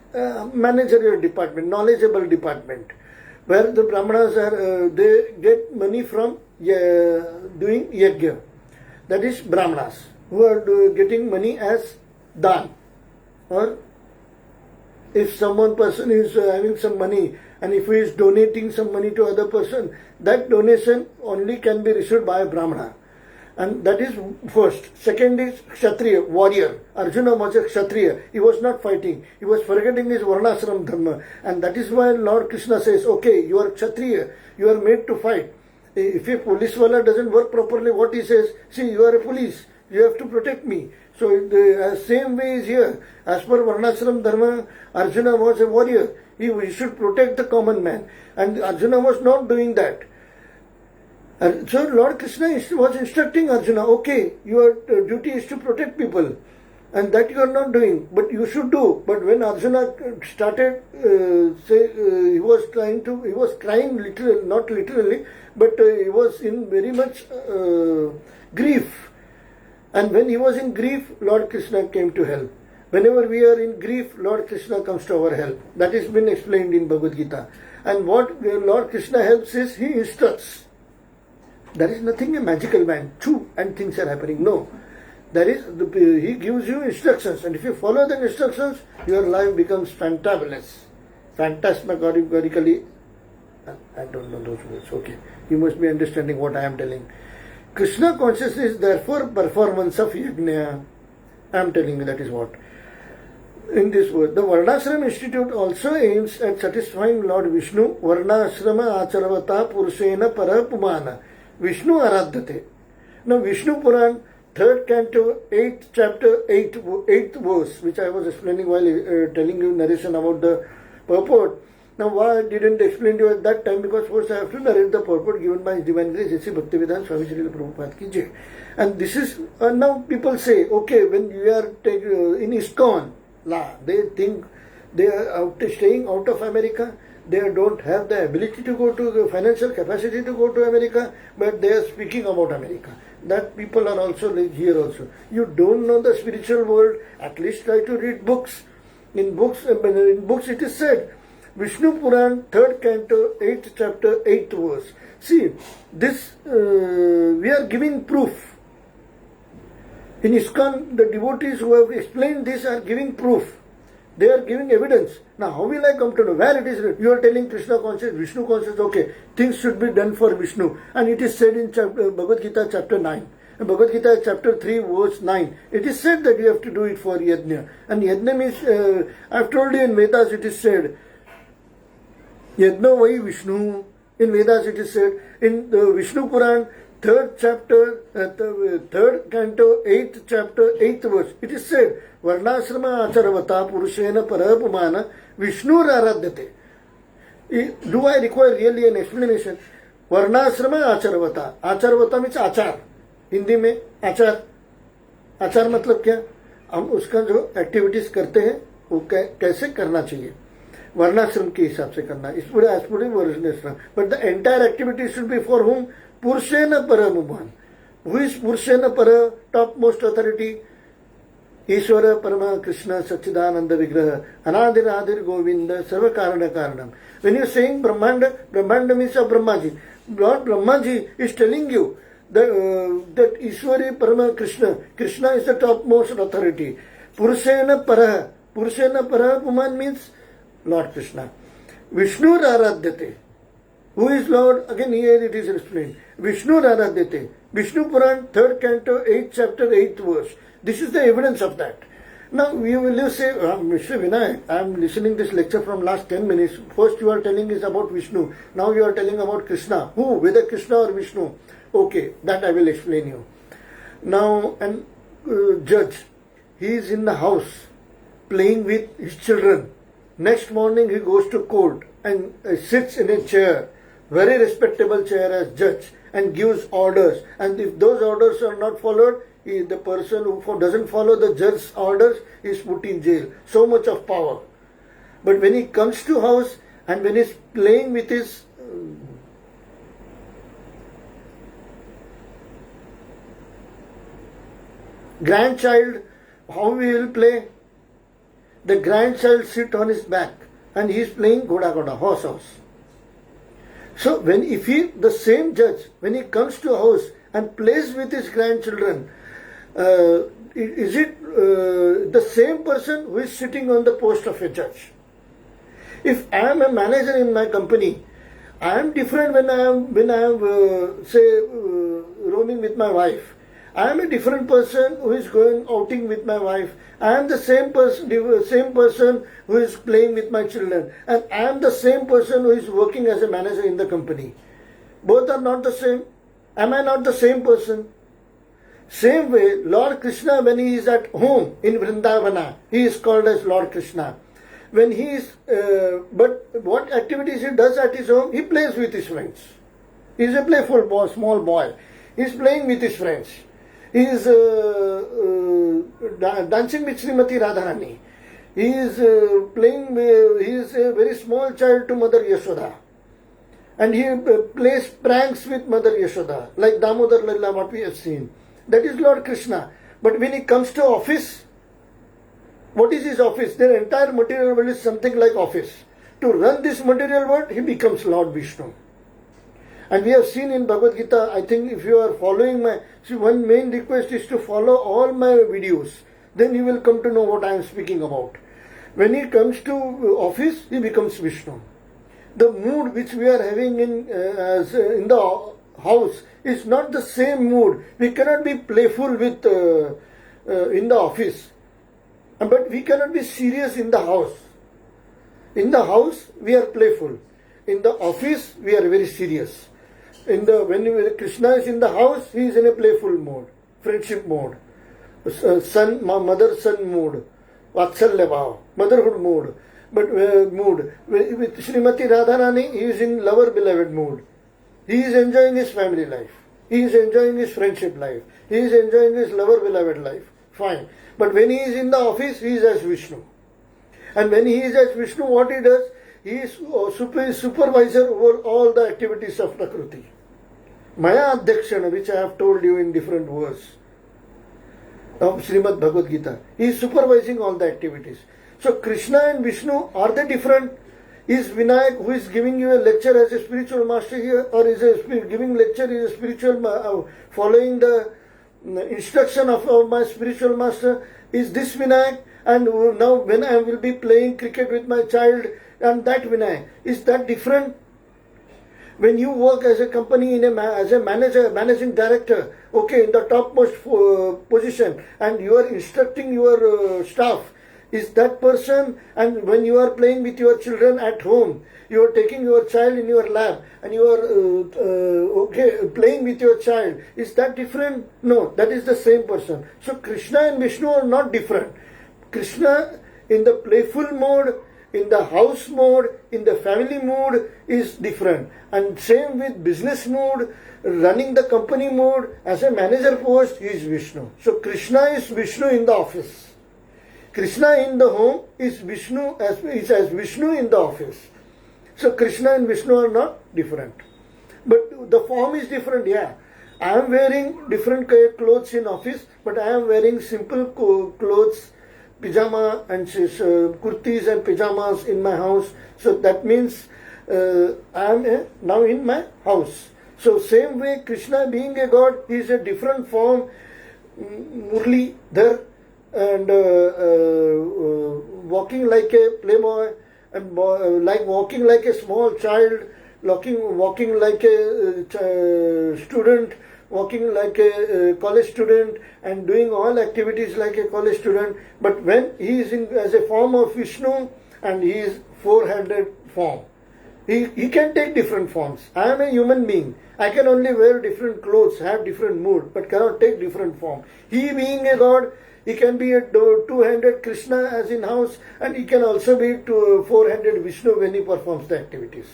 managerial department, knowledgeable department, where the Brahmanas are, they get money from doing yajna. That is Brahmanas, who are getting money as dan. Or if person is having some money, and if he is donating some money to other person, that donation only can be received by a Brahmana. And that is first. Second is Kshatriya, warrior. Arjuna was a Kshatriya. He was not fighting. He was forgetting his Varnasram Dharma. And that is why Lord Krishna says, okay, you are Kshatriya. You are made to fight. If a police wala doesn't work properly, what he says, see, you are a police. You have to protect me. So the same way is here. As per Varnasram Dharma, Arjuna was a warrior. He should protect the common man. And Arjuna was not doing that. And so Lord Krishna was instructing Arjuna, okay, your duty is to protect people. And that you are not doing, but you should do. But when Arjuna started, he was crying literally, not literally, but he was in very much grief. And when he was in grief, Lord Krishna came to help. Whenever we are in grief, Lord Krishna comes to our help. That has been explained in Bhagavad Gita. And what Lord Krishna helps is, he instructs. There is nothing a magical man, choo, and things are happening. No. He gives you instructions, and if you follow the instructions, your life becomes fantabulous. Phantasmagorically, I don't know those words. Okay. You must be understanding what I am telling. Krishna consciousness is therefore performance of yajna. I am telling you that is what. In this word, the Varnashram Institute also aims at satisfying Lord Vishnu. Varnashrama acharavata purushena parapumana. Vishnu aradhate. Now Vishnu Puran, 3rd canto, 8th chapter, 8th verse, which I was explaining while telling you narration about the purport. Now why I didn't explain to you at that time? Because first I have to narrate the purport given by His Divine Grace, J.C. Bhaktivedanta Swami Srila Prabhupada ki Jai. And this is, now people say, okay, when you are in ISKCON, they think they are staying out of America. They don't have the ability to go to the financial capacity to go to America, but they are speaking about America. That people are also like here also. You don't know the spiritual world, at least try to read books. In books it is said, Vishnu Puran, 3rd canto, 8th chapter, 8th verse. See, this we are giving proof. In ISKCON, the devotees who have explained this are giving proof. They are giving evidence. Now, how will I come to know where it is written? You are telling Krishna conscious, Vishnu conscious, okay, things should be done for Vishnu. And it is said in Bhagavad Gita chapter 9. In Bhagavad Gita chapter 3 verse 9. It is said that you have to do it for Yajna. And Yajna means, I have told you in Vedas it is said, Yajna vai Vishnu. In Vedas it is said, in the Vishnu Puran, 3rd chapter, 3rd canto, 8th chapter, 8th verse, it is said, Varnashrama acharavata purushena parapumana Vishnu aradhyate. Do I require really an explanation? Varnashrama acharavata. Acharavata means achar. Hindi में आचार. आचार मतलब क्या? हम उसका जो activities करते हैं वो कैसे करना चाहिए, वर्णाश्रम के हिसाब से करना. इस पूरे वर्णाश्रम. But the entire activity should be for whom? पुरुषेन पर भगवान. हु इज पुरुषेन पर? टॉप मोस्ट अथॉरिटी ईश्वर परमा कृष्ण सच्चिदानंद विग्रह अनादिर गोविंद सर्व कारण कारणम. When you are saying Brahmanda means of Brahmaji. Lord Brahmaji is telling you that Ishwari Parama Krishna is the topmost authority. Purushena Paraha Puman means Lord Krishna. Vishnu Aradhyate. Who is Lord? Again here it is explained. Vishnu Aradhyate. Vishnu Puran, 3rd canto, 8th chapter, 8th verse. This is the evidence of that. Now you will say, Mr. Vinayak, I am listening this lecture from last 10 minutes. First you are telling is about Vishnu. Now you are telling about Krishna. Who? Whether Krishna or Vishnu? Okay, that I will explain you. Now, an judge, he is in the house playing with his children. Next morning he goes to court and sits in a chair, very respectable chair as judge, and gives orders. And if those orders are not followed, the person who doesn't follow the judge's orders is put in jail. So much of power. But when he comes to house and when he is playing with his grandchild, how he will play? The grandchild sit on his back and he is playing Goda, horse. So the same judge, when he comes to a house and plays with his grandchildren, is it the same person who is sitting on the post of a judge? If I am a manager in my company, I am different when I am roaming with my wife. I am a different person who is going outing with my wife. I am the same person who is playing with my children. And I am the same person who is working as a manager in the company. Both are not the same. Am I not the same person? Same way, Lord Krishna, when he is at home in Vrindavana, he is called as Lord Krishna. When he is, but what activities he does at his home? He plays with his friends. He is a playful boy, small boy. He is playing with his friends. He is dancing with Srimati Radharani. He is playing, he is a very small child to Mother Yashoda. And he plays pranks with Mother Yashoda, like Damodar Lalla, what we have seen. That is Lord Krishna. But when he comes to office, what is his office? Their entire material world is something like office. To run this material world, he becomes Lord Vishnu. And we have seen in Bhagavad Gita, I think if you are following one main request is to follow all my videos. Then you will come to know what I am speaking about. When he comes to office, he becomes Vishnu. The mood which we are having in the house is not the same mood. We cannot be playful with in the office, but we cannot be serious in the house. In the house, we are playful. In the office, we are very serious. When Krishna is in the house, he is in a playful mode, friendship mode, mother-son mode, Vatsalya Bhava, motherhood mode. But mood with Srimati Radharani, he is in lover-beloved mood. He is enjoying his family life. He is enjoying his friendship life. He is enjoying his lover-beloved life. Fine. But when he is in the office, he is as Vishnu. And when he is as Vishnu, what he does? He is supervisor over all the activities of Prakriti. Maya Adhyakshana, which I have told you in different words of Srimad Bhagavad Gita. He is supervising all the activities. So Krishna and Vishnu, are they different? Is Vinayak, who is giving you a lecture as a spiritual master here, or is giving lecture is a spiritual following the instruction of my spiritual master? Is this Vinayak? And now when I will be playing cricket with my child, and that Vinayak, is that different? When you work as a company as a manager, managing director, okay, in the topmost position, and you are instructing your staff, is that person? And when you are playing with your children at home, you are taking your child in your lap and you are playing with your child, is that different? No, that is the same person. So Krishna and Vishnu are not different. Krishna in the playful mode, in the house mode, in the family mode is different. And same with business mode, running the company mode, as a manager post, he is Vishnu. So Krishna is Vishnu in the office. Krishna in the home is Vishnu as Vishnu in the office. So Krishna and Vishnu are not different. But the form is different, yeah. I am wearing different clothes in office, but I am wearing simple clothes, pyjama and kurtis and pyjamas in my house. So that means I am now in my house. So same way, Krishna being a god, he is a different form, Murli-dhar, and walking like a playboy, and walking like a small child, walking like a student, walking like a college student, and doing all activities like a college student. But when he is as a form of Vishnu, and he is four-handed form, he can take different forms. I am a human being. I can only wear different clothes, have different mood, but cannot take different form. He being a god, he can be a two-handed Krishna as in house, and he can also be four-handed Vishnu when he performs the activities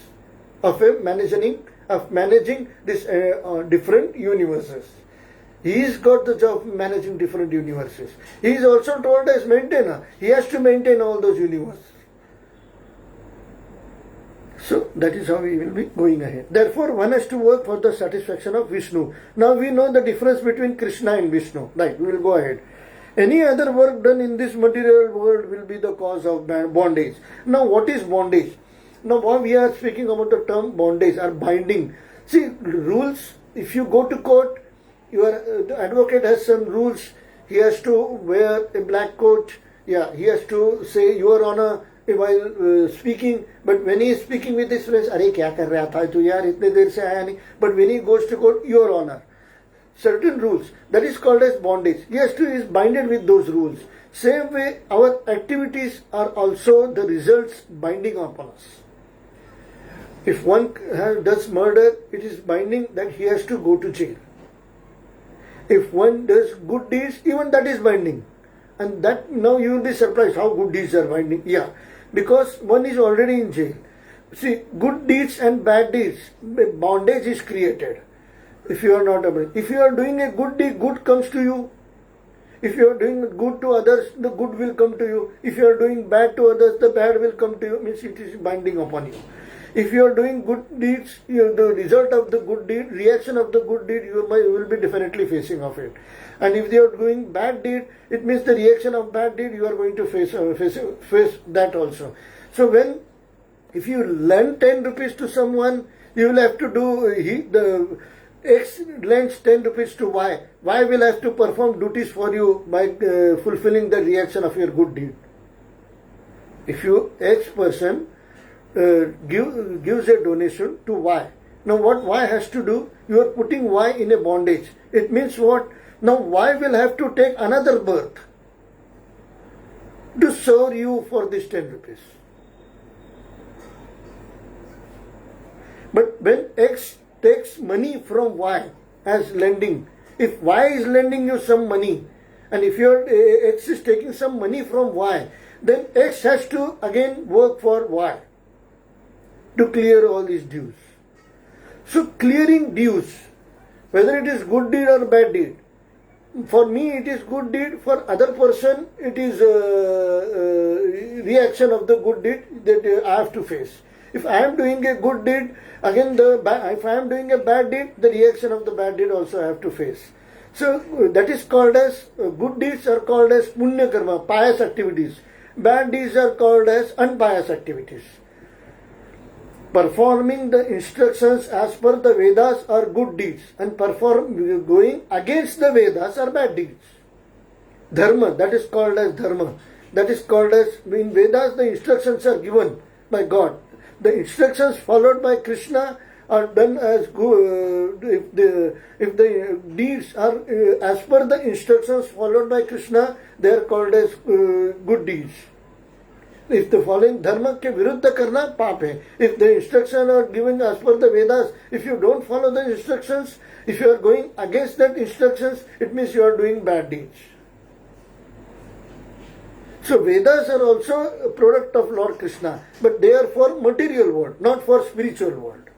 of managing this different universes. He's got the job of managing different universes. He is also told as maintainer. He has to maintain all those universes. So that is how we will be going ahead. Therefore, one has to work for the satisfaction of Vishnu. Now we know the difference between Krishna and Vishnu. Right, we will go ahead. Any other work done in this material world will be the cause of bondage. Now what is bondage? Now what we are speaking about the term bondage or binding. See, rules, if you go to court, the advocate has some rules. He has to wear a black coat. Yeah, he has to say, Your Honor, while speaking. But when he is speaking with his friends, Arey kya kar raha tha tu yaar, itne der se aaya nahi. But when he goes to court, Your Honor. Certain rules, that is called as bondage. He is binded with those rules. Same way, our activities are also the results binding upon us. If one does murder, it is binding that he has to go to jail. If one does good deeds, even that is binding. And that now you will be surprised how good deeds are binding. Yeah, because one is already in jail. See, good deeds and bad deeds, bondage is created. If you are not able, if you are doing a good deed, good comes to you. If you are doing good to others, the good will come to you. If you are doing bad to others, the bad will come to you. Means it is binding upon you. If you are doing good deeds, the result of the good deed, reaction of the good deed, you will be definitely facing of it. And if you are doing bad deed, it means the reaction of bad deed, you are going to face that also. So when If you lend 10 rupees to someone, you will have to do, the X lends 10 rupees to Y. Y will have to perform duties for you by fulfilling the reaction of your good deed. If you, X person, gives a donation to Y. Now what Y has to do? You are putting Y in a bondage. It means what? Now Y will have to take another birth to serve you for this 10 rupees. But when X takes money from Y as lending, if Y is lending you some money, and if your X is taking some money from Y, then X has to again work for Y to clear all these dues. So clearing dues, whether it is good deed or bad deed, for me it is good deed, for other person it is reaction of the good deed that I have to face. If I am doing a good deed, again if I am doing a bad deed, the reaction of the bad deed also I have to face. So that is called as, good deeds are called as punya karma, pious activities. Bad deeds are called as unpious activities. Performing the instructions as per the Vedas are good deeds, and going against the Vedas are bad deeds. Dharma, that is called as dharma. That is called as, in Vedas the instructions are given by God. The instructions followed by Krishna are done as good. If the deeds are as per the instructions followed by Krishna, they are called as good deeds. If the following dharma ke viruddha karna, paap hai. If the instructions are given as per the Vedas, if you don't follow the instructions, if you are going against that instructions, it means you are doing bad deeds. So Vedas are also a product of Lord Krishna, but they are for material world, not for spiritual world.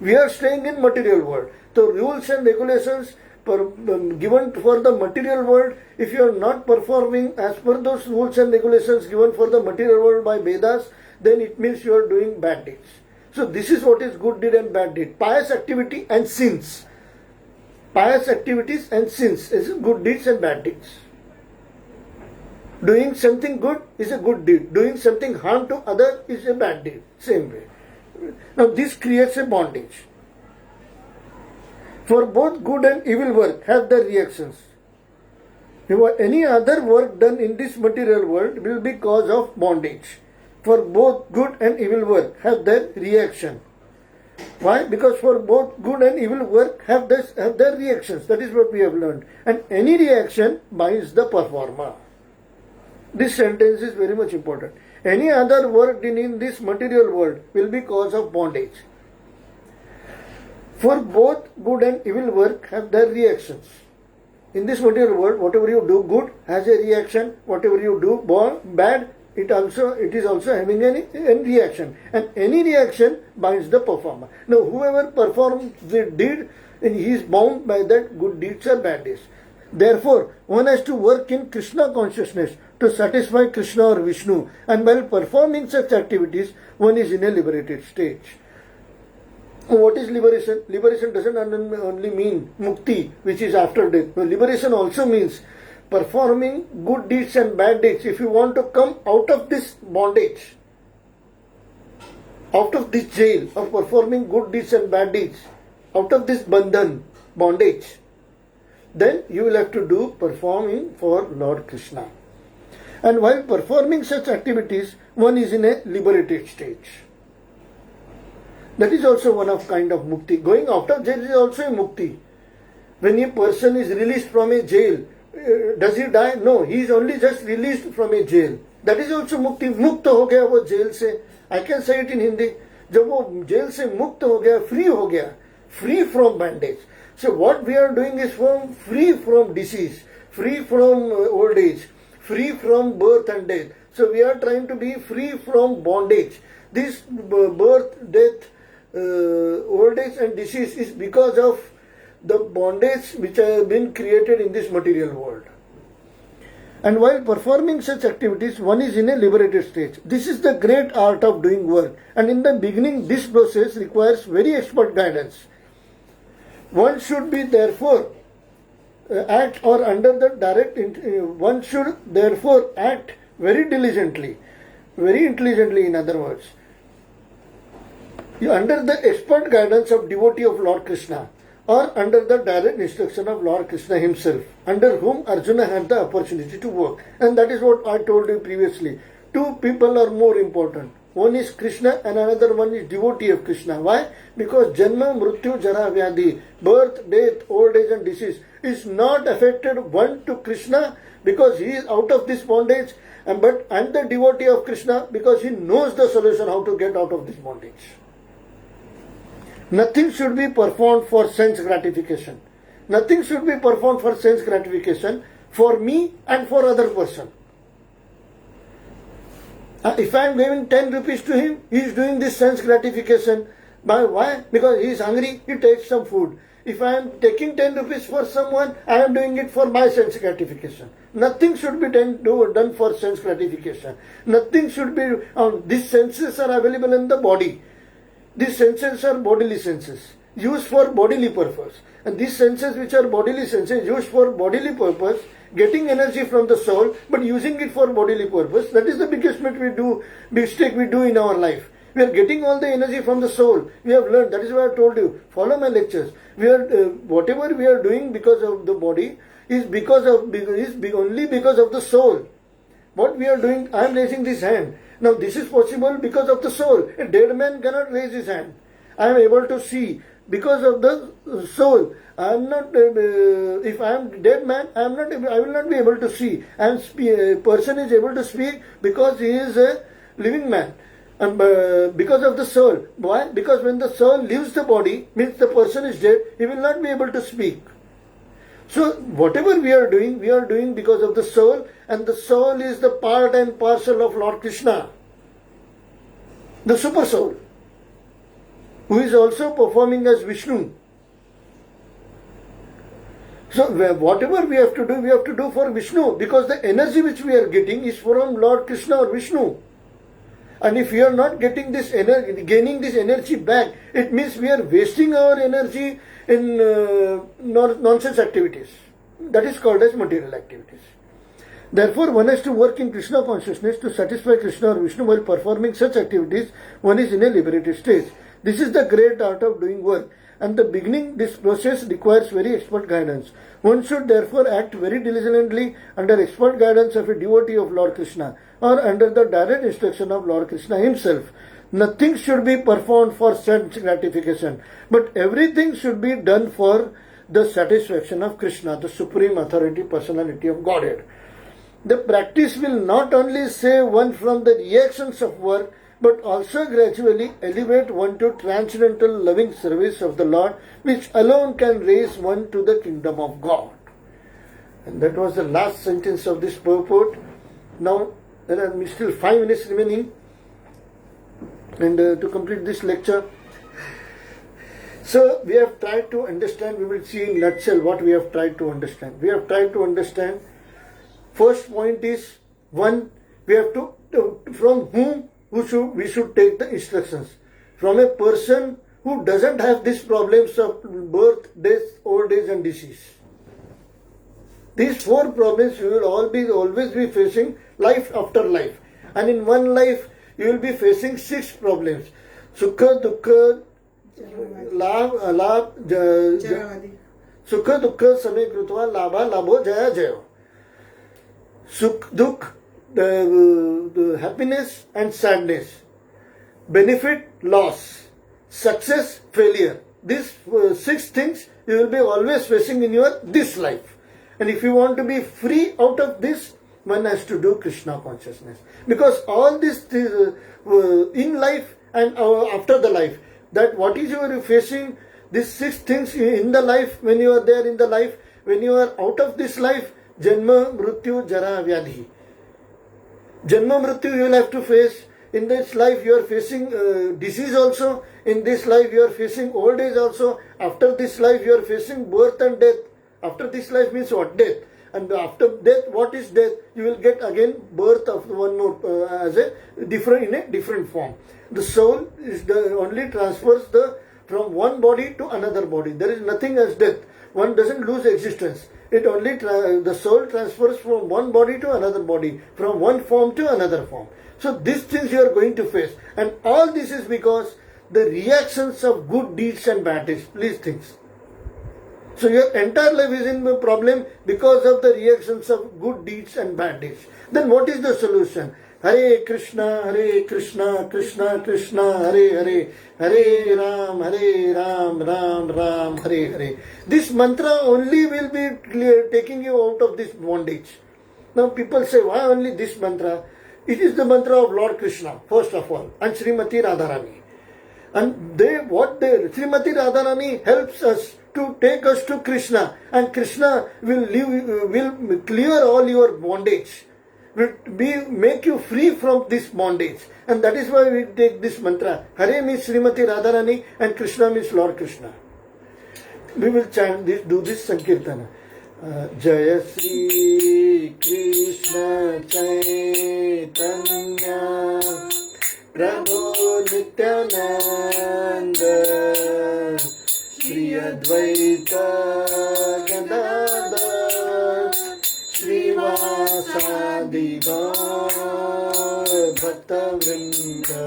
We are staying in material world. So rules and regulations given for the material world, if you are not performing as per those rules and regulations given for the material world by Vedas, then it means you are doing bad deeds. So this is what is good deed and bad deed. Pious activity and sins. Pious activities and sins is good deeds and bad deeds. Doing something good is a good deed. Doing something harm to other is a bad deed. Same way. Now this creates a bondage. For both good and evil work have their reactions. Any other work done in this material world will be cause of bondage. For both good and evil work have their reaction. Why? Because for both good and evil work have their reactions. That is what we have learned. And any reaction binds the performer. This sentence is very much important. Any other work done in this material world will be cause of bondage. For both good and evil work have their reactions. In this material world, whatever you do good has a reaction. Whatever you do bad, it is also having a reaction. And any reaction binds the performer. Now, whoever performs the deed, he is bound by that good deeds or bad deeds. Therefore, one has to work in Krishna consciousness to satisfy Krishna or Vishnu. And while performing such activities, one is in a liberated stage. What is liberation? Liberation doesn't only mean mukti, which is after death. No, liberation also means performing good deeds and bad deeds. If you want to come out of this bondage, out of this jail of performing good deeds and bad deeds, out of this bandhan, bondage, then you will have to do performing for Lord Krishna. And while performing such activities, one is in a liberated stage. That is also one of kind of mukti. Going out of jail is also a mukti. When a person is released from a jail, does he die? No, he is only just released from a jail. That is also mukti. Mukt ho gaya wo jail se. I can say it in Hindi. जब वो jail से मुक्त हो गया, free हो गया, free from bondage. So what we are doing is free from disease, free from old age, free from birth and death. So we are trying to be free from bondage. This birth, death, old age and disease is because of the bondage which have been created in this material world. And while performing such activities, one is in a liberated stage. This is the great art of doing work. And in the beginning, this process requires very expert guidance. One should be therefore act or under the direct, one should therefore act very diligently, very intelligently in other words, under the expert guidance of devotee of Lord Krishna, or under the direct instruction of Lord Krishna himself, under whom Arjuna had the opportunity to work. And that is what I told you previously. Two people are more important. One is Krishna and another one is devotee of Krishna. Why? Because Janma, Mrityu, Jara, Vyadhi, birth, death, old age and disease is not affected one to Krishna because he is out of this bondage, and the devotee of Krishna because he knows the solution how to get out of this bondage. Nothing should be performed for sense gratification. Nothing should be performed for sense gratification for me and for other person. If I am giving 10 rupees to him, he is doing this sense gratification. Why? Because he is hungry, he takes some food. If I am taking 10 rupees for someone, I am doing it for my sense gratification. Nothing should be done for sense gratification. Nothing should be, these senses are available in the body. These senses are bodily senses, used for bodily purpose. And these senses which are bodily senses, used for bodily purpose, getting energy from the soul, but using it for bodily purpose, that is the biggest mistake we do in our life. We are getting all the energy from the soul. We have learned, that is why I told you, follow my lectures. Whatever we are doing because of the body is only because of the soul. What we are doing, I am raising this hand. Now this is possible because of the soul. A dead man cannot raise his hand. I am able to see because of the soul. I am not. If I am dead man, I will not be able to see. Person is able to speak because he is a living man. And because of the soul. Why? Because when the soul leaves the body, means the person is dead, he will not be able to speak. So whatever we are doing because of the soul, and the soul is the part and parcel of Lord Krishna, the super soul, who is also performing as Vishnu. So whatever we have to do for Vishnu, because the energy which we are getting is from Lord Krishna or Vishnu. And if we are not getting this energy, gaining this energy back, it means we are wasting our energy in nonsense activities. That is called as material activities. Therefore, one has to work in Krishna consciousness to satisfy Krishna or Vishnu while performing such activities. One is in a liberated state. This is the great art of doing work. And the beginning, this process requires very expert guidance. One should therefore act very diligently under expert guidance of a devotee of Lord Krishna, or under the direct instruction of Lord Krishna himself. Nothing should be performed for sense gratification, but everything should be done for the satisfaction of Krishna, the Supreme Authority, Personality of Godhead. The practice will not only save one from the reactions of work, but also gradually elevate one to transcendental loving service of the Lord, which alone can raise one to the kingdom of God. And that was the last sentence of this purport. Now there are still 5 minutes remaining, and to complete this lecture. So we have tried to understand, we will see in nutshell what we have tried to understand. We have tried to understand, first point is, one, we have to, from whom we should take the instructions. From a person who doesn't have these problems of birth, death, old age and disease. These 4 problems you will always be facing life after life. And in one life you will be facing 6 problems. Sukha, Dukkha, Sukha, Dukkha, Samay, Krutva, Labha, Labho, Jaya, Jayo. Sukh, Dukh, the happiness and sadness, benefit, loss, success, failure. These 6 things you will be always facing in this life. And if you want to be free out of this, one has to do Krishna consciousness. Because all these in life and after the life, that what is you are facing, these 6 things in the life, when you are there in the life, when you are out of this life, Janma, Mrityu, Jara, Vyadhi. Janma, Mrityu you will have to face. In this life you are facing disease also. In this life you are facing old age also. After this life you are facing birth and death. After this life means what? Death. And after death, what is death? You will get again birth of one more in a different form. The soul is only transfers from one body to another body. There is nothing as death. One doesn't lose existence. It only the soul transfers from one body to another body, from one form to another form. So these things you are going to face, and all this is because the reactions of good deeds and bad deeds. Please think. So your entire life is in a problem because of the reactions of good deeds and bad deeds. Then what is the solution? Hare Krishna, Krishna Krishna, Hare Hare, Hare Ram, Ram Ram, Hare Hare. This mantra only will be taking you out of this bondage. Now people say, why only this mantra? It is the mantra of Lord Krishna, first of all, and Srimati Radharani. And Srimati Radharani helps us to take us to Krishna, and Krishna will clear all your bondage, will make you free from this bondage. And that is why we take this mantra. Hare means Srimati Radharani and Krishna means Lord Krishna. We will chant this, do this Sankirtana. Jaya Sri Krishna Chaitanya Prabhu Nityananda Shri Advaita Gadadhar Srivasadi Gaur Bhakta Vrinda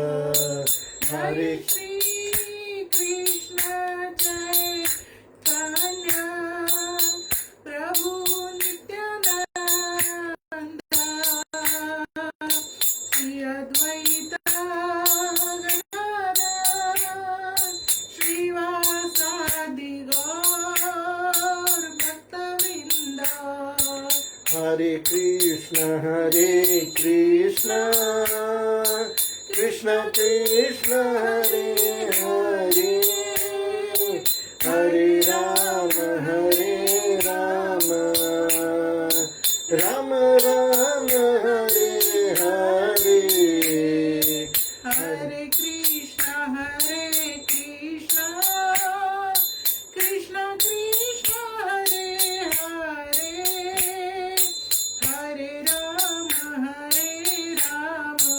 Hare Shri Krishna Chaitanya Prabhu Nityananda Shri Advaita Gadadhar Srivasadi Gaur Bhakta Vrinda. Hare Krishna, Krishna Krishna, Hare Hare, Hare Rama, Rama Rama, Hare Hare. Hare Krishna, Krishna Krishna, Hare Hare, Hare Rama,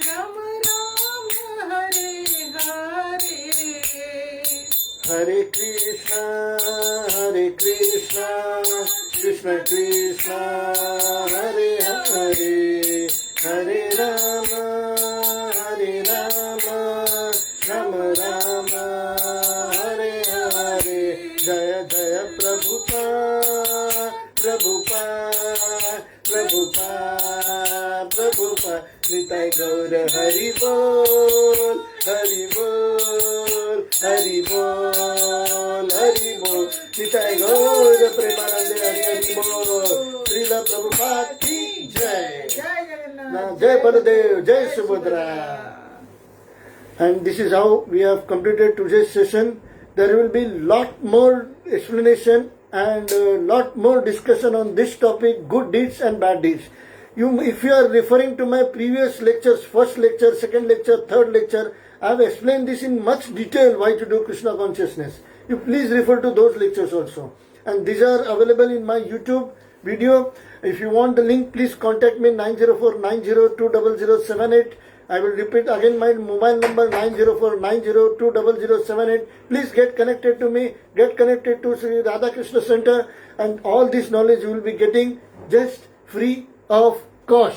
Rama Rama, Hare Hare. Hare Krishna, Krishna Krishna, Hare Hare, Hare Rama, Rama Rama, Hare Hare. Jaya Jaya Prabhupada, Nitai Gaur Hari Bol, Hari Bol, Hari Bol, Hari Bol. Nitai Gaur Premanande Hari Bol. Srila Prabhupada ki Jai. Now, Jai Baladev, Jai Subhadra. And this is how we have completed today's session. There will be lot more explanation and lot more discussion on this topic, good deeds and bad deeds. If you are referring to my previous lectures, first lecture, second lecture, third lecture, I have explained this in much detail why to do Krishna consciousness. You please refer to those lectures also. And these are available in my YouTube video. If you want the link, please contact me 904-902-0078. I will repeat again my mobile number 904-902-0078. Please get connected to me, get connected to Sri Radhakrishna Center, and all this knowledge you will be getting just free of cost.